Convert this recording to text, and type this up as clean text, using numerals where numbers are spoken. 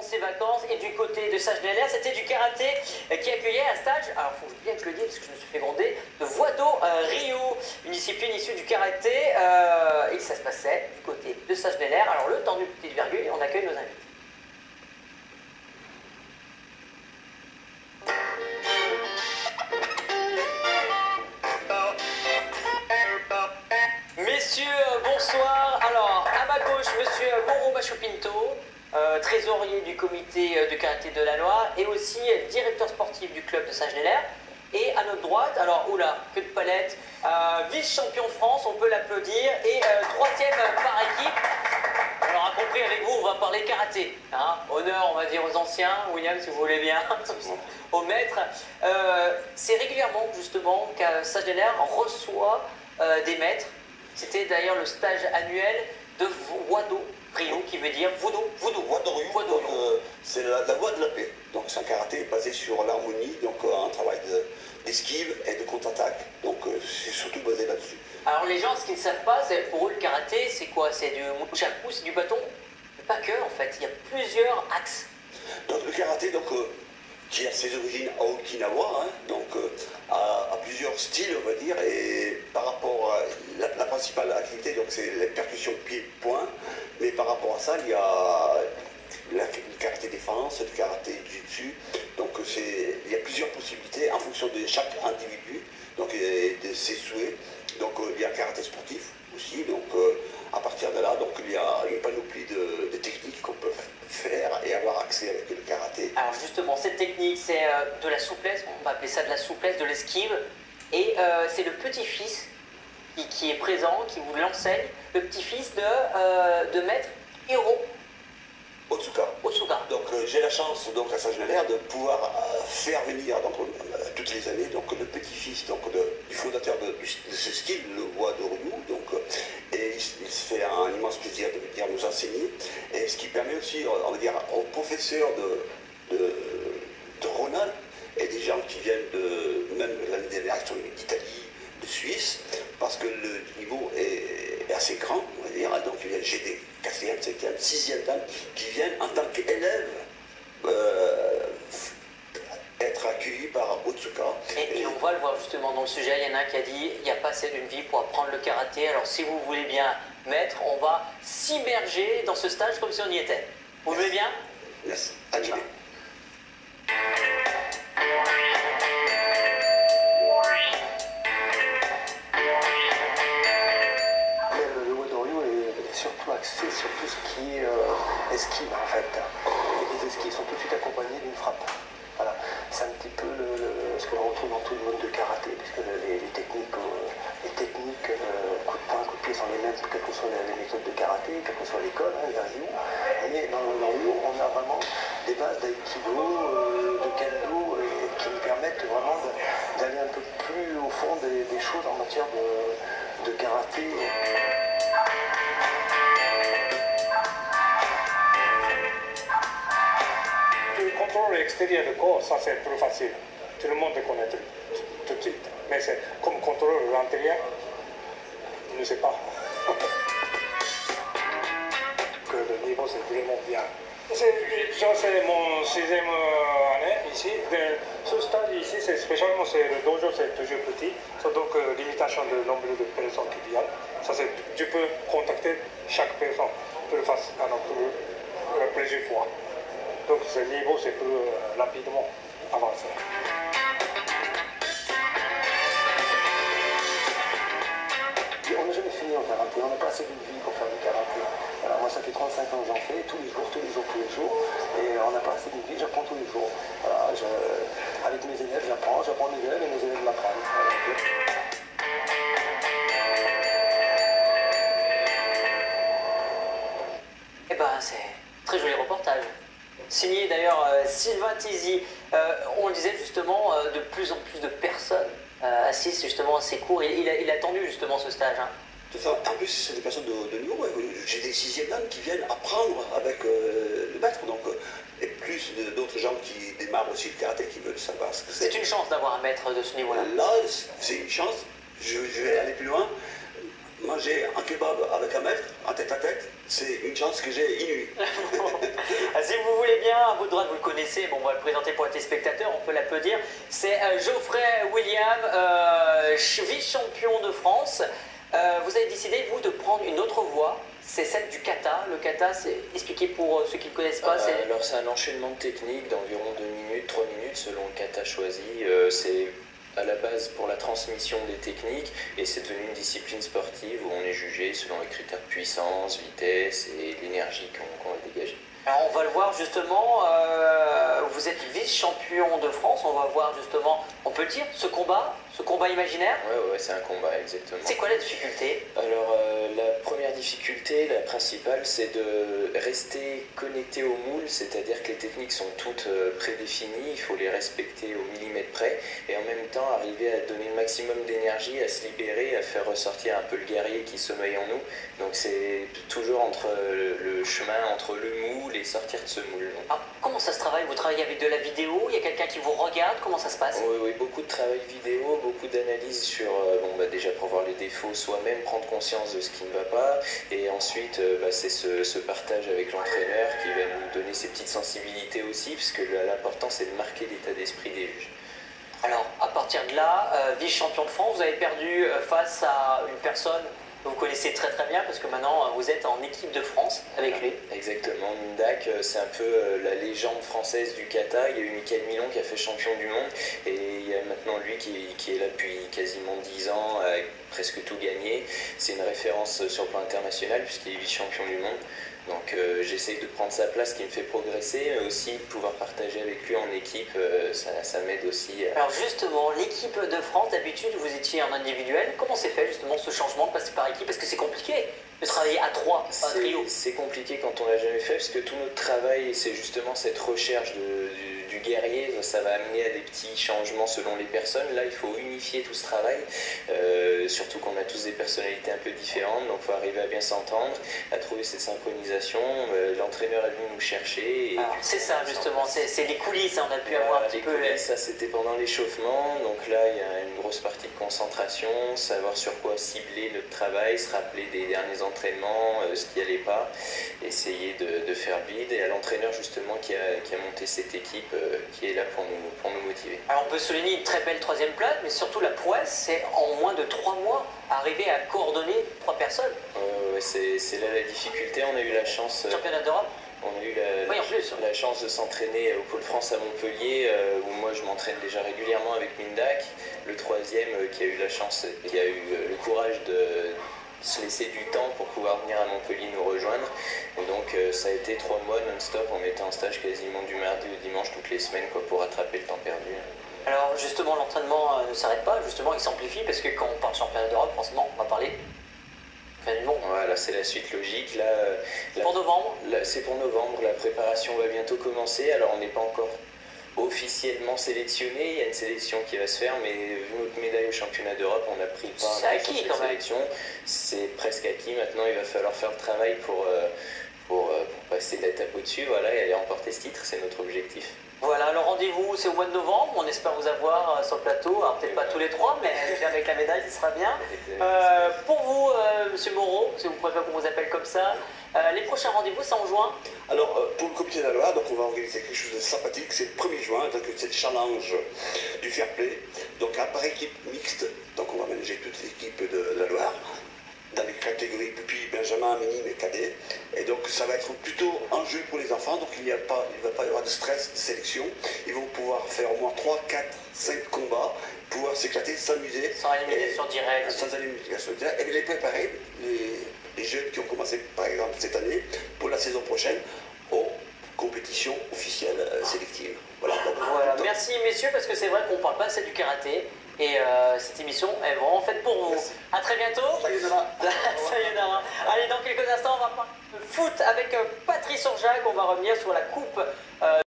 pendant ses vacances. Et du côté de Sagenalaire, c'était du karaté qui accueillait un stage, alors il faut bien que je le dise parce que je me suis fait gronder, de Voie-d'eau Rio, une discipline issue du karaté. Et ça se passait du côté de Sagenalaire. Alors le temps d'une petite virgule, on accueille nos invités. Messieurs, bonsoir. Alors, à ma gauche, monsieur Goro Machopinto, trésorier du comité de karaté de la Loire et aussi directeur sportif du club de Sagenalaire. Et à notre droite, alors, oula, que de palettes, vice-champion de France, on peut l'applaudir, et troisième par équipe. Alors, à compris avec vous, on va parler karaté. Hein. Honneur, on va dire, aux anciens, William, si vous voulez bien, aux maîtres. C'est régulièrement, justement, qu'à Sagenalaire reçoit des maîtres. C'était d'ailleurs le stage annuel de Voie-d'eau Rio, qui veut dire Voie-d'eau Rio. C'est la voie de la paix. Donc c'est un karaté basé sur l'harmonie, donc un travail d'esquive et de contre-attaque. Donc c'est surtout basé là-dessus. Alors les gens, ce qu'ils ne savent pas, pour eux le karaté, c'est quoi? C'est du muchaku, c'est du bâton? Mais pas que, en fait, il y a plusieurs axes. Donc le karaté, qui a ses origines à Okinawa, donc a plusieurs styles, on va dire, et par rapport à la principale activité, donc c'est les percussions pied-point, mais par rapport à ça, il y a le karaté défense, le karaté jiu-jitsu, donc il y a plusieurs possibilités en fonction de chaque individu, donc et de ses souhaits. Donc il y a le karaté sportif aussi, donc à partir de là, donc il y a une panoplie de techniques qu'on peut faire et avoir accès avec le karaté. Alors justement, cette technique, c'est de la souplesse, on va appeler ça de la souplesse, de l'esquive, et c'est le petit-fils qui est présent, qui vous l'enseigne, le petit-fils de maître Hiro Otsuka. Donc j'ai la chance à Sagenalaire de pouvoir faire venir toutes les années le petit-fils du fondateur de ce style, le Voie-d'eau Rio, et il se fait un immense plaisir de venir nous enseigner, et ce qui permet aussi, on va dire, aux professeurs de Ronald et des gens qui viennent même l'année dernière d'Italie, de Suisse, parce que le niveau est assez grand, on va dire, donc j'ai des 4e, 5e, 6e dames qui viennent en tant qu'élèves être accueillis par Otsuka. Et on va le voir justement dans le sujet, il y en a un qui a dit il n'y a pas assez d'une vie pour apprendre le karaté, alors si vous voulez bien, maître, on va s'immerger dans ce stage comme si on y était. Vous voulez bien? Yes, animé. Le Voie-d'eau Rio est surtout axé sur tout ce qui est esquive en fait. Et les esquives sont tout de suite accompagnées d'une frappe. Voilà. C'est un petit peu ce que l'on retrouve dans tout le monde de karaté, puisque les techniques coup de poing, coup de pied sont les mêmes, quelles que soient les méthodes de karaté, quelle que soit l'école, les Rio. Mais dans le Rio, on a vraiment des bases d'aïkido, de kendo, qui nous permettent vraiment d'aller un peu plus au fond des choses en matière de karaté. Le contrôle extérieur du corps, ça c'est plus facile. Tout le monde connaît tout de suite. Mais c'est comme contrôle l'intérieur, je ne sais pas. Que le niveau c'est vraiment bien. C'est mon 6e année ici. Ce stage ici, c'est spécialement le dojo, c'est toujours petit. Donc limitation de nombre de personnes qui viennent. Ça, tu peux contacter chaque personne plusieurs fois. Donc ce niveau, c'est plus rapidement avancé. On n'a jamais fini en karaté, on n'a pas assez d'une vie pour faire du karaté. Alors moi ça fait 35 ans que j'en fais, tous les jours, et on n'a pas assez d'une vie, j'apprends tous les jours. Voilà, avec mes élèves j'apprends mes élèves et mes élèves m'apprennent. Eh ben c'est très joli reportage. Signé d'ailleurs Sylvain Tizy. On le disait justement, de plus en plus de personnes assistent justement à ces cours. Il a attendu justement ce stage. Hein. C'est ça. En plus, c'est des personnes de niveau. Ouais. J'ai des 6e dames qui viennent apprendre avec le maître. Et plus d'autres gens qui démarrent aussi le karaté, qui veulent savoir ce que c'est. C'est une chance d'avoir un maître de ce niveau-là. Là, c'est une chance. Je vais aller plus loin. manger un kebab avec un maître, en tête à tête, c'est une chance que j'ai inouïe. Si vous voulez bien, à votre droite, vous le connaissez, bon, on va le présenter pour les téléspectateurs, on peut l'applaudir. C'est Geoffrey William, vice-champion de France. Vous avez décidé, vous, de prendre une autre voie, c'est celle du kata. Le kata, c'est expliqué pour ceux qui ne connaissent pas. Alors c'est un enchaînement de techniques d'environ 2 minutes, 3 minutes selon le kata choisi. C'est à la base pour la transmission des techniques et c'est devenu une discipline sportive où on est jugé selon les critères de puissance, vitesse et l'énergie qu'on va dégager. Alors on va le voir justement, vous êtes vice-champion de France, on va voir justement, on peut le dire, ce combat imaginaire. Ouais, c'est un combat, exactement. C'est quoi la difficulté? Alors la première difficulté, la principale, c'est de rester connecté au moule, c'est-à-dire que les techniques sont toutes prédéfinies, il faut les respecter au millimètre près, et en même temps arriver à donner le maximum d'énergie, à se libérer, à faire ressortir un peu le guerrier qui sommeille en nous. Donc c'est toujours entre le chemin, entre le moule et sortir de ce moule. Ah, comment ça se travaille? Vous travaillez avec de la vidéo? Il y a quelqu'un qui vous regarde? Comment ça se passe? Oui, beaucoup de travail vidéo, beaucoup d'analyse sur, déjà pour voir les défauts soi-même, prendre conscience de ce qui ne va pas, et ensuite c'est ce partage avec l'entraîneur qui va nous donner ses petites sensibilités aussi, puisque l'important c'est de marquer l'état d'esprit des juges. Alors, à partir de là, vice-champion de France, vous avez perdu face à une personne que vous connaissez très très bien, parce que maintenant vous êtes en équipe de France avec lui. Exactement, Mindak, c'est un peu la légende française du kata. Il y a eu Michael Milon qui a fait champion du monde, et il y a maintenant lui qui est là depuis quasiment 10 ans, avec presque tout gagné. C'est une référence sur le plan international puisqu'il est vice-champion du monde. Donc j'essaye de prendre sa place, qui me fait progresser, mais aussi de pouvoir partager avec lui en équipe, ça m'aide aussi. Alors justement, l'équipe de France, d'habitude vous étiez en individuel. Comment s'est fait justement ce changement de passer par équipe? Parce que c'est compliqué de travailler à 3, pas à trio. C'est compliqué quand on l'a jamais fait, parce que tout notre travail, c'est justement cette recherche du guerrier. Ça va amener à des petits changements selon les personnes. Là, il faut unifier tout ce travail, surtout qu'on a tous des personnalités un peu différentes, donc il faut arriver à bien s'entendre, à trouver cette synchronisation. L'entraîneur est venu nous chercher. C'est ça justement, c'est les coulisses, on a pu avoir un petit peu. Ça c'était pendant l'échauffement, donc là il y a une grosse partie de concentration, savoir sur quoi cibler notre travail, se rappeler des derniers entraînements, ce qui n'allait pas, essayer de faire bide, et à l'entraîneur justement qui a monté cette équipe qui est là pour nous motiver. Alors on peut souligner une très belle 3e place, mais surtout la prouesse, c'est en moins de 3 mois arriver à coordonner 3 personnes. C'est là la difficulté. On a eu la chance. Championnat d'Europe. On a eu la chance de s'entraîner au Pôle France à Montpellier, où moi je m'entraîne déjà régulièrement avec Mindak. Le 3e qui a eu la chance, qui a eu le courage de se laisser du temps pour pouvoir venir à Montpellier nous rejoindre. Et donc ça a été 3 mois non-stop. On était en stage quasiment du mardi au dimanche toutes les semaines pour rattraper le temps perdu. Alors justement, l'entraînement ne s'arrête pas, justement il s'amplifie, parce que quand on parle championnat d'Europe, forcément on va parler du monde. Voilà, c'est la suite logique. Là, pour novembre. C'est pour novembre, la préparation va bientôt commencer. Alors on n'est pas encore officiellement sélectionné, il y a une sélection qui va se faire, mais vu notre médaille au championnat d'Europe, on a pris part à cette sélection. C'est presque acquis. Maintenant il va falloir faire le travail pour passer l'étape au-dessus, voilà, et aller remporter ce titre, c'est notre objectif. Voilà, le rendez-vous c'est au mois de novembre, on espère vous avoir sur le plateau, alors peut-être pas tous les 3, mais avec la médaille ce sera bien. Pour vous, Monsieur Moreau, si vous préférez qu'on vous appelle comme ça, les prochains rendez-vous c'est en juin? Alors pour le comité de la loi, donc on va organiser quelque chose de sympathique, c'est le 1er juin, donc c'est le challenge du fair play, donc par équipe mixte, donc on va manager toute l'équipe de la Loire, dans les catégories pupilles, Benjamin, minime et cadet. Et donc ça va être plutôt un jeu pour les enfants, donc il ne va pas y avoir de stress de sélection. Ils vont pouvoir faire au moins 3, 4, 5 combats, pouvoir s'éclater, s'amuser. Sans élimination directe. Sans élimination directe. Et les préparer, les jeunes qui ont commencé par exemple cette année, pour la saison prochaine, aux compétitions officielles sélectives. Voilà. Merci messieurs, parce que c'est vrai qu'on ne parle pas assez du karaté. Et cette émission est vraiment faite pour vous. Merci. À très bientôt. Sayonara. Sayonara. Allez, dans quelques instants, on va parler de foot avec Patrice Orjac. On va revenir sur la coupe